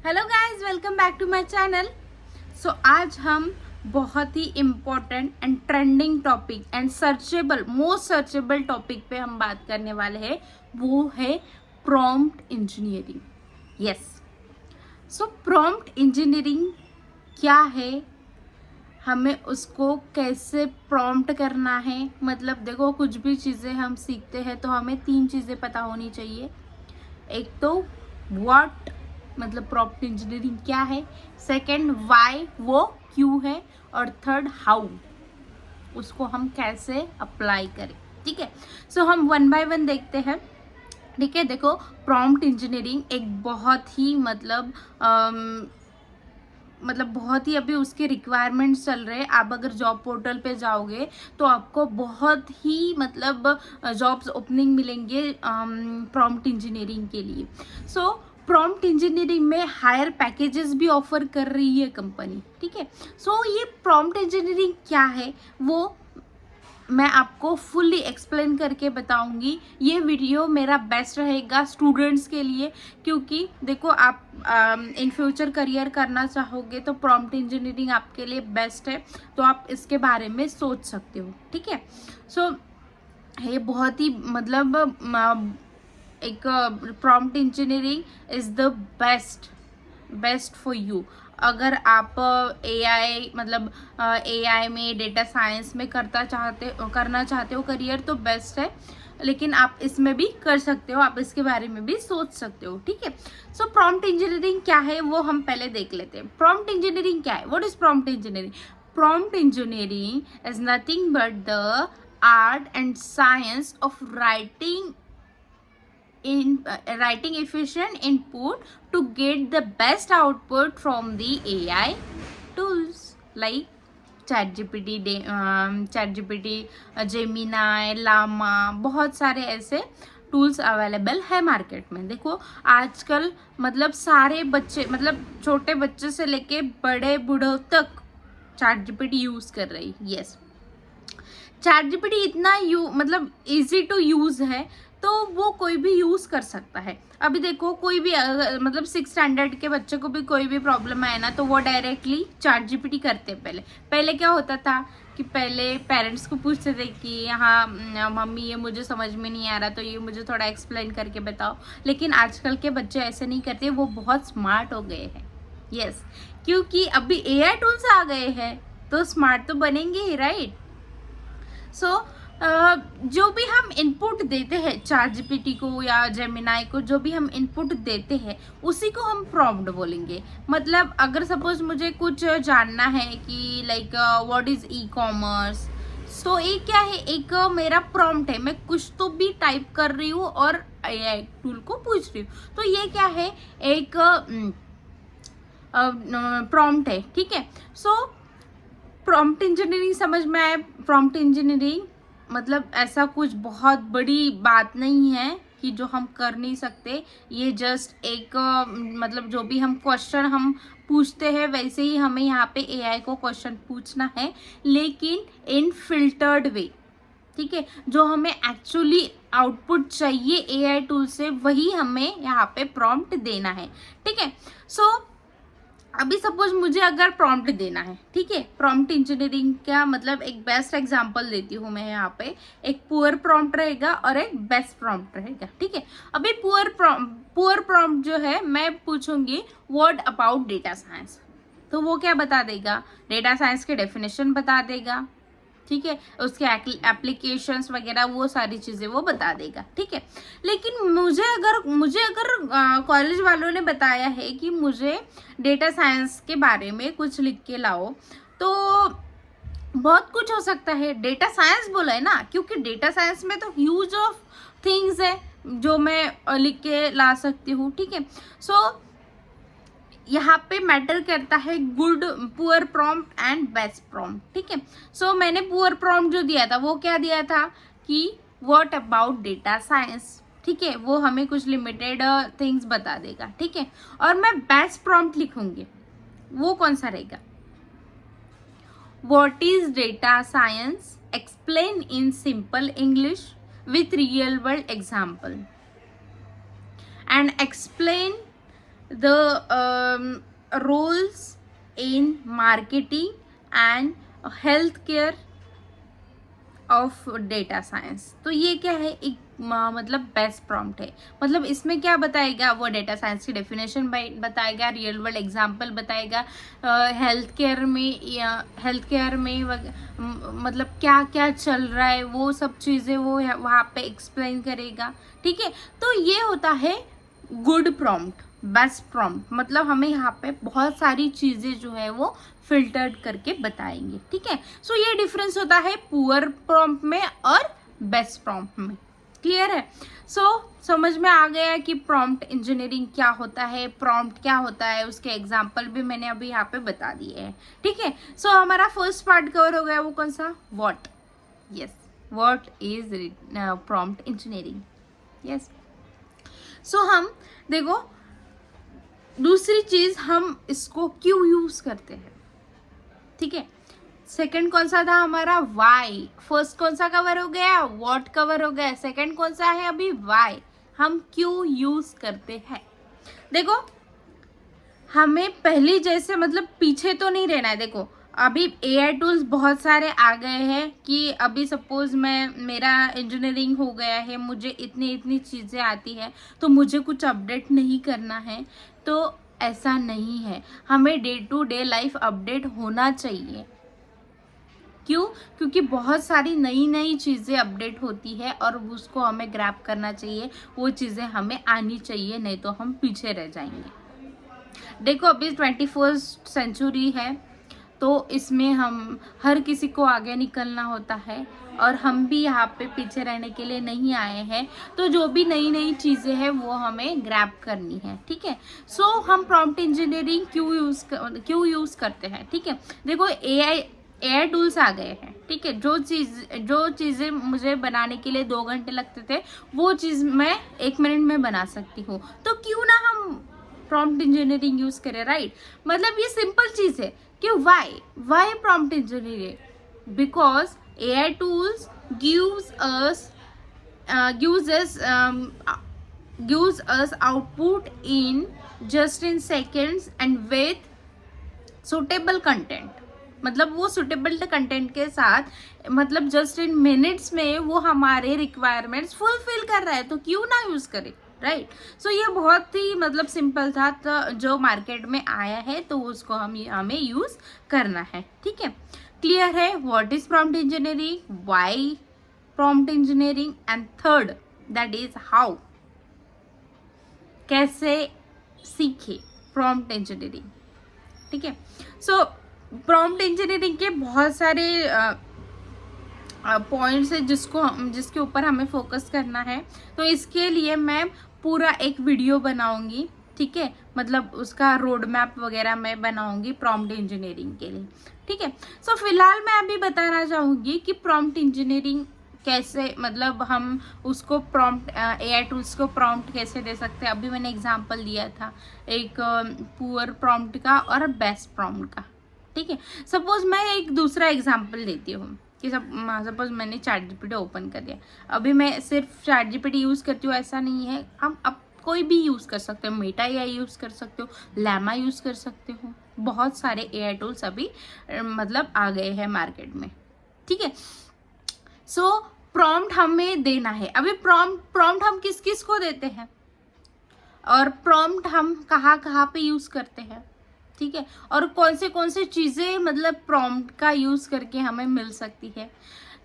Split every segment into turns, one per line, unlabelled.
Hello guys, welcome back to my channel. So आज हम बहुत ही important and trending topic and most searchable topic पे हम बात करने वाले हैं। वो है prompt engineering. Yes, so prompt engineering क्या है, हमें उसको कैसे प्रॉम्प्ट करना है। मतलब देखो, कुछ भी चीज़ें हम सीखते हैं तो हमें 3 चीज़ें पता होनी चाहिए। एक तो व्हाट, मतलब प्रॉम्प्ट इंजीनियरिंग क्या है। सेकंड व्हाई, वो क्यों है। और थर्ड हाउ, उसको हम कैसे अप्लाई करें। ठीक है, सो हम वन बाय वन देखते हैं। ठीक है, देखो, प्रॉम्प्ट इंजीनियरिंग एक बहुत ही बहुत ही अभी उसके रिक्वायरमेंट्स चल रहे हैं। आप अगर जॉब पोर्टल पे जाओगे तो आपको बहुत ही जॉब्स ओपनिंग मिलेंगे प्रॉम्प्ट इंजीनियरिंग के लिए। सो प्रॉम्प्ट इंजीनियरिंग में हायर पैकेजेस भी ऑफर कर रही है कंपनी। ठीक है, सो ये प्रॉम्प्ट इंजीनियरिंग क्या है वो मैं आपको फुल्ली एक्सप्लेन करके बताऊंगी। ये वीडियो मेरा बेस्ट रहेगा स्टूडेंट्स के लिए, क्योंकि देखो, आप इन फ्यूचर करियर करना चाहोगे तो प्रॉम्प्ट इंजीनियरिंग आपके लिए बेस्ट है। तो आप इसके बारे में सोच सकते हो। ठीक है, सो ये बहुत ही एक prompt engineering is the best for you. अगर आप एआई एआई में डेटा साइंस में करना चाहते हो करियर, तो बेस्ट है। लेकिन आप इसमें भी कर सकते हो, आप इसके बारे में भी सोच सकते हो। ठीक है, सो प्रॉम्प्ट इंजीनियरिंग क्या है वो हम पहले देख लेते हैं। प्रॉम्प्ट इंजीनियरिंग क्या है, what is prompt engineering. Prompt engineering is nothing but the art and science of writing efficient input to get the best output from the AI tools like ChatGPT, Gemini, Llama, बहुत सारे ऐसे tools available है market में। देखो, आजकल सारे बच्चे, छोटे बच्चे से लेके बड़े बूढ़ों तक ChatGPT यूज कर रही। यस, ChatGPT इतना इजी टू यूज है, तो वो कोई भी यूज कर सकता है। अभी देखो, कोई भी 6 स्टैंडर्ड के बच्चे को भी कोई भी प्रॉब्लम आए ना, तो वो डायरेक्टली ChatGPT करते हैं। पहले क्या होता था कि पहले पेरेंट्स को पूछते थे कि हाँ मम्मी, ये मुझे समझ में नहीं आ रहा, तो ये मुझे थोड़ा एक्सप्लेन करके बताओ। लेकिन आजकल के बच्चे ऐसे नहीं करते, वो बहुत स्मार्ट हो गए हैं। यस, क्योंकि अभी AI टूल्स आ गए हैं, तो स्मार्ट तो बनेंगे ही, राइट। सो जो भी हम इनपुट देते हैं ChatGPT को या जेमिनाई को, जो भी हम इनपुट देते हैं उसी को हम प्रॉम्प्ट बोलेंगे। अगर सपोज मुझे कुछ जानना है कि व्हाट इज ई कॉमर्स, सो ये क्या है, एक मेरा प्रॉम्प्ट है। मैं कुछ तो भी टाइप कर रही हूँ और AI टूल को पूछ रही हूँ, तो ये क्या है, एक प्रॉम्प्ट है। ठीक है, सो प्रॉम्प्ट इंजीनियरिंग समझ में आए। प्रॉम्प्ट इंजीनियरिंग ऐसा कुछ बहुत बड़ी बात नहीं है कि जो हम कर नहीं सकते। ये जस्ट एक जो भी हम क्वेश्चन हम पूछते हैं, वैसे ही हमें यहाँ पे AI को क्वेश्चन पूछना है, लेकिन इन फिल्टर्ड वे। ठीक है, जो हमें एक्चुअली आउटपुट चाहिए AI टूल से, वही हमें यहाँ पे प्रॉम्प्ट देना है। ठीक है, सो अभी सपोज मुझे अगर प्रॉम्प्ट देना है, ठीक है, प्रॉम्प्ट इंजीनियरिंग का एक बेस्ट एग्जांपल देती हूँ मैं यहाँ पे। एक पुअर प्रॉम्प्ट रहेगा और एक बेस्ट प्रॉम्प्ट रहेगा। ठीक है, अभी पुअर प्रॉम्प्ट जो है, मैं पूछूंगी व्हाट अबाउट डेटा साइंस, तो वो क्या बता देगा, डेटा साइंस के डेफिनेशन बता देगा। ठीक है, उसके एप्लीकेशंस वगैरह वो सारी चीज़ें वो बता देगा। ठीक है, लेकिन मुझे अगर कॉलेज वालों ने बताया है कि मुझे डेटा साइंस के बारे में कुछ लिख के लाओ, तो बहुत कुछ हो सकता है। डेटा साइंस बोला है ना, क्योंकि डेटा साइंस में तो ह्यूज ऑफ थिंग्स है जो मैं लिख के ला सकती हूँ। ठीक है, सो यहाँ पे मैटर करता है poor prompt and best prompt. ठीक है, सो मैंने पुअर प्रॉम्प्ट जो दिया था वो क्या दिया था कि व्हाट अबाउट डेटा साइंस। ठीक है, वो हमें कुछ लिमिटेड थिंग्स बता देगा। ठीक है, और मैं बेस्ट प्रॉम्प्ट लिखूंगी, वो कौन सा रहेगा, what is data science, explain in simple English with real world example, and explain the roles in marketing and healthcare of data science. तो ये क्या है, एक मतलब बेस्ट प्रॉम्प्ट है। मतलब इसमें क्या बताएगा, वो डेटा साइंस की डेफिनेशन बताएगा, रियल वर्ल्ड एग्जांपल बताएगा, हेल्थ केयर में मतलब क्या क्या चल रहा है वो सब चीज़ें वो वहाँ पे एक्सप्लेन करेगा। ठीक है, तो ये होता है गुड प्रॉम्प्ट, बेस्ट प्रॉम्प्ट। मतलब हमें यहाँ पे बहुत सारी चीज़ें जो है वो फिल्टर्ड करके बताएंगे। ठीक है, सो ये डिफरेंस होता है पुअर प्रॉम्प्ट में और बेस्ट प्रॉम्प्ट में। क्लियर है? सो समझ में आ गया कि प्रॉम्प्ट इंजीनियरिंग क्या होता है, प्रॉम्प्ट क्या होता है, उसके एग्जाम्पल भी मैंने अभी यहाँ पे बता दिए हैं। ठीक है, सो हमारा फर्स्ट पार्ट कवर हो गया, वो कौन सा, what. Yes, what is prompt engineering. Yes, so हम देखो दूसरी चीज, हम इसको क्यों यूज करते हैं। ठीक है, सेकंड कौन सा था हमारा, वाई। फर्स्ट कौन सा कवर हो गया, व्हाट कवर हो गया। सेकंड कौन सा है अभी, वाई। हम क्यों यूज करते हैं। देखो हमें पहले जैसे मतलब पीछे तो नहीं रहना है। देखो अभी एआई टूल्स बहुत सारे आ गए हैं कि अभी सपोज मेरा इंजीनियरिंग हो गया है, मुझे इतनी चीज़ें आती है, तो मुझे कुछ अपडेट नहीं करना है। तो ऐसा नहीं है, हमें day to day life update होना चाहिए। क्यों? क्योंकि बहुत सारी नई चीज़ें अपडेट होती है और उसको हमें ग्रैब करना चाहिए, वो चीज़ें हमें आनी चाहिए, नहीं तो हम पीछे रह जाएंगे। देखो अभी 21st सेंचुरी है, तो इसमें हम हर किसी को आगे निकलना होता है और हम भी यहाँ पे पीछे रहने के लिए नहीं आए हैं। तो जो भी नई चीज़ें हैं वो हमें ग्रैब करनी है। ठीक है, सो हम प्रॉम्प्ट इंजीनियरिंग क्यों यूज़ करते हैं। ठीक है, देखो एआई टूल्स आ गए हैं। ठीक है, जो चीज़ें मुझे बनाने के लिए 2 घंटे लगते थे, वो चीज़ मैं 1 मिनट में बना सकती हूँ। तो क्यों ना हम प्रॉम्प्ट इंजीनियरिंग यूज करें, राइट। मतलब ये सिंपल चीज है कि why prompt engineering, because AI tools gives us output in just in seconds and with suitable content। मतलब वो सुटेबल कंटेंट के साथ मतलब जस्ट इन मिनट्स में वो हमारे रिक्वायरमेंट्स फुलफिल कर रहा है, तो क्यों ना यूज करें, राइट। सो ये बहुत ही मतलब सिंपल था, तो जो मार्केट में आया है तो उसको हमें यूज करना है। ठीक है, क्लियर है। What is prompt engineering, why prompt engineering, and third that is how, कैसे सीखे प्रॉम्प्ट इंजीनियरिंग। ठीक है, सो प्रॉम्प्ट इंजीनियरिंग के बहुत सारे पॉइंट्स है जिसके ऊपर हमें फोकस करना है। तो इसके लिए मैं पूरा एक वीडियो बनाऊंगी। ठीक है, मतलब उसका रोड मैप वगैरह मैं बनाऊंगी प्रॉम्प्ट इंजीनियरिंग के लिए। ठीक है, सो फिलहाल मैं अभी बताना चाहूँगी कि प्रॉम्प्ट इंजीनियरिंग कैसे, मतलब हम उसको प्रॉम्प्ट एआई टूल्स को प्रॉम्प्ट कैसे दे सकते हैं। अभी मैंने एग्जांपल दिया था एक पुअर प्रॉम्प्ट का और बेस्ट प्रॉम्प्ट का। ठीक है, सपोज मैं एक दूसरा एग्जांपल देती हूँ कि सपोज मैंने ChatGPT ओपन कर दिया। अभी मैं सिर्फ ChatGPT यूज़ करती हूँ ऐसा नहीं है, हम अब कोई भी यूज़ कर सकते हो, मेटा एआई यूज़ कर सकते हो, लैमा यूज़ कर सकते हो, बहुत सारे एआई टूल्स अभी मतलब आ गए हैं मार्केट में। ठीक है, सो प्रॉम्प्ट हमें देना है। अभी प्रॉम्प्ट हम किस किस को देते हैं और प्रॉम्प्ट हम कहाँ पे यूज़ करते हैं। ठीक है, और कौन से चीज़ें मतलब प्रॉम्प्ट का यूज़ करके हमें मिल सकती है।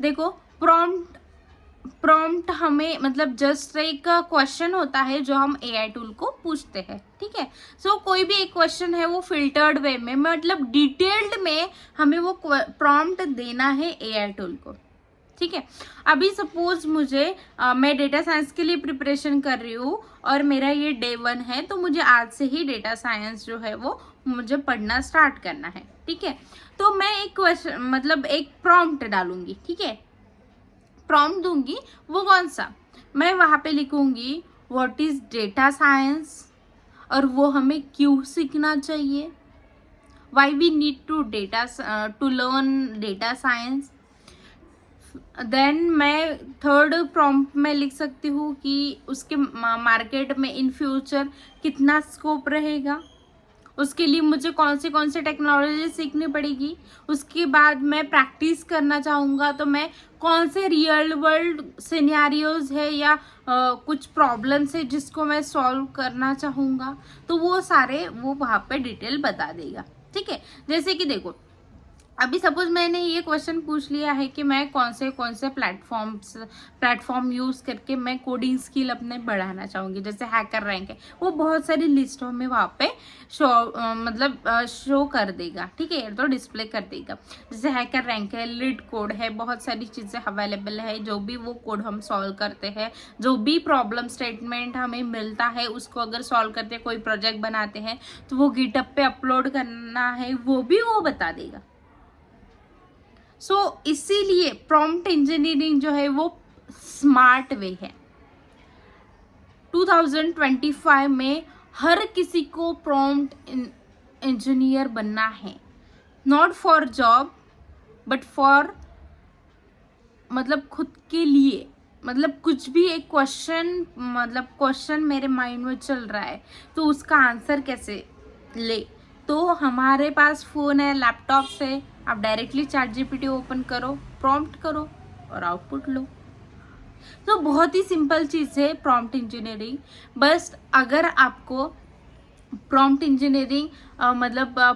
देखो प्रॉम्प्ट हमें मतलब जस्ट एक क्वेश्चन होता है जो हम एआई टूल को पूछते हैं। ठीक है, सो कोई भी एक क्वेश्चन है वो फिल्टर्ड वे में मतलब डिटेल्ड में हमें वो प्रॉम्प्ट देना है एआई टूल को। ठीक है, अभी सपोज मैं डेटा साइंस के लिए प्रिपरेशन कर रही हूँ और मेरा ये डे 1 है, तो मुझे आज से ही डेटा साइंस जो है वो मुझे पढ़ना स्टार्ट करना है। ठीक है, तो मैं एक क्वेश्चन मतलब एक प्रॉम्प्ट डालूंगी। ठीक है, प्रॉम्प्ट दूंगी, वो कौन सा, मैं वहाँ पे लिखूंगी व्हाट इज डेटा साइंस और वो हमें क्यों सीखना चाहिए, why we need to learn data science. Then मैं थर्ड प्रॉम्प्ट में लिख सकती हूँ कि उसके मार्केट में इन फ्यूचर कितना स्कोप रहेगा, उसके लिए मुझे कौन से टेक्नोलॉजी सीखनी पड़ेगी। उसके बाद मैं प्रैक्टिस करना चाहूँगा तो मैं कौन से रियल वर्ल्ड सिनेरियोज है या कुछ प्रॉब्लम्स है जिसको मैं सॉल्व करना चाहूँगा, तो वो सारे वो वहाँ पे डिटेल बता देगा। ठीक है, जैसे कि देखो अभी सपोज मैंने ये क्वेश्चन पूछ लिया है कि मैं कौन से प्लेटफॉर्म यूज़ करके मैं कोडिंग स्किल अपने बढ़ाना चाहूँगी, जैसे हैकर रैंक है, वो बहुत सारी लिस्टों में वहाँ पे शो कर देगा। ठीक है, तो डिस्प्ले कर देगा। जैसे हैकर रैंक है, लीड कोड है, बहुत सारी चीज़ें अवेलेबल है। जो भी वो कोड हम सॉल्व करते हैं, जो भी प्रॉब्लम स्टेटमेंट हमें मिलता है उसको अगर सॉल्व करते हैं, कोई प्रोजेक्ट बनाते हैं तो वो गिटहब पे अपलोड करना है, वो भी वो बता देगा। इसीलिए प्रॉम्प्ट इंजीनियरिंग जो है वो स्मार्ट वे है। 2025 में हर किसी को प्रॉम्प्ट इंजीनियर बनना है, not for job but for खुद के लिए। कुछ भी एक क्वेश्चन मेरे माइंड में चल रहा है तो उसका आंसर कैसे ले, तो हमारे पास फ़ोन है, लैपटॉप्स है, आप डायरेक्टली ChatGPT ओपन करो, प्रॉम्प्ट करो और आउटपुट लो। तो बहुत ही सिंपल चीज़ है प्रॉम्प्ट इंजीनियरिंग। बस अगर आपको प्रॉम्प्ट इंजीनियरिंग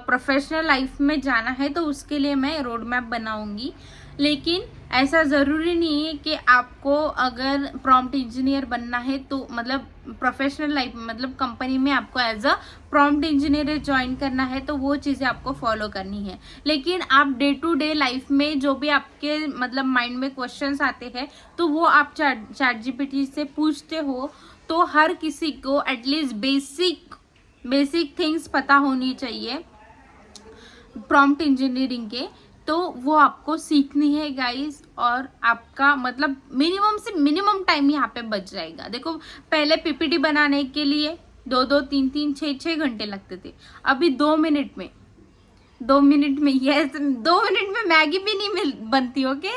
प्रोफेशनल लाइफ में जाना है तो उसके लिए मैं रोड मैप बनाऊंगी, लेकिन ऐसा ज़रूरी नहीं है कि आपको अगर प्रॉम्प्ट इंजीनियर बनना है तो प्रोफेशनल लाइफ कंपनी में आपको as a prompt engineer join करना है तो वो चीज़ें आपको फॉलो करनी है। लेकिन आप डे टू डे लाइफ में जो भी आपके माइंड में क्वेश्चंस आते हैं तो वो आप ChatGPT से पूछते हो, तो हर किसी को एटलीस्ट बेसिक थिंग्स पता होनी चाहिए प्रॉम्प्ट इंजीनियरिंग के, तो वो आपको सीखनी है गाइस। और आपका मिनिमम से मिनिमम टाइम यहाँ पे बच जाएगा। देखो पहले PPT बनाने के लिए 2-2, 3-3, 6-6 घंटे लगते थे, अभी 2 मिनट में 2 मिनट में मैगी भी नहीं बनती। ओके,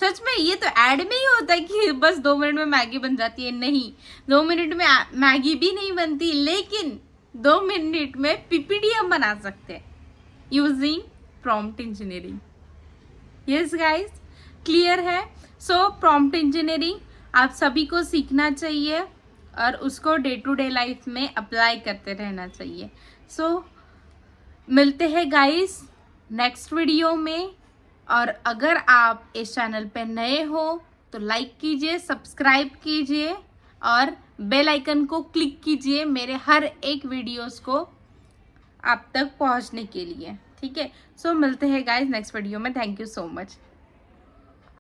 सच में ये तो ऐड में ही होता है कि बस 2 मिनट में मैगी बन जाती है। नहीं, 2 मिनट में मैगी भी नहीं बनती, लेकिन 2 मिनट में PPT हम बना सकते हैं using prompt engineering. Yes guys, clear है? सो प्रॉम्प्ट इंजीनियरिंग आप सभी को सीखना चाहिए और उसको डे टू डे लाइफ में अप्लाई करते रहना चाहिए। सो मिलते हैं गाइस नेक्स्ट वीडियो में। और अगर आप इस चैनल पे नए हो तो लाइक कीजिए, सब्सक्राइब कीजिए और बेल आइकन को क्लिक कीजिए मेरे हर एक वीडियोस को आप तक पहुंचने के लिए। ठीक है, सो मिलते हैं गाइस नेक्स्ट वीडियो में। Thank you so much.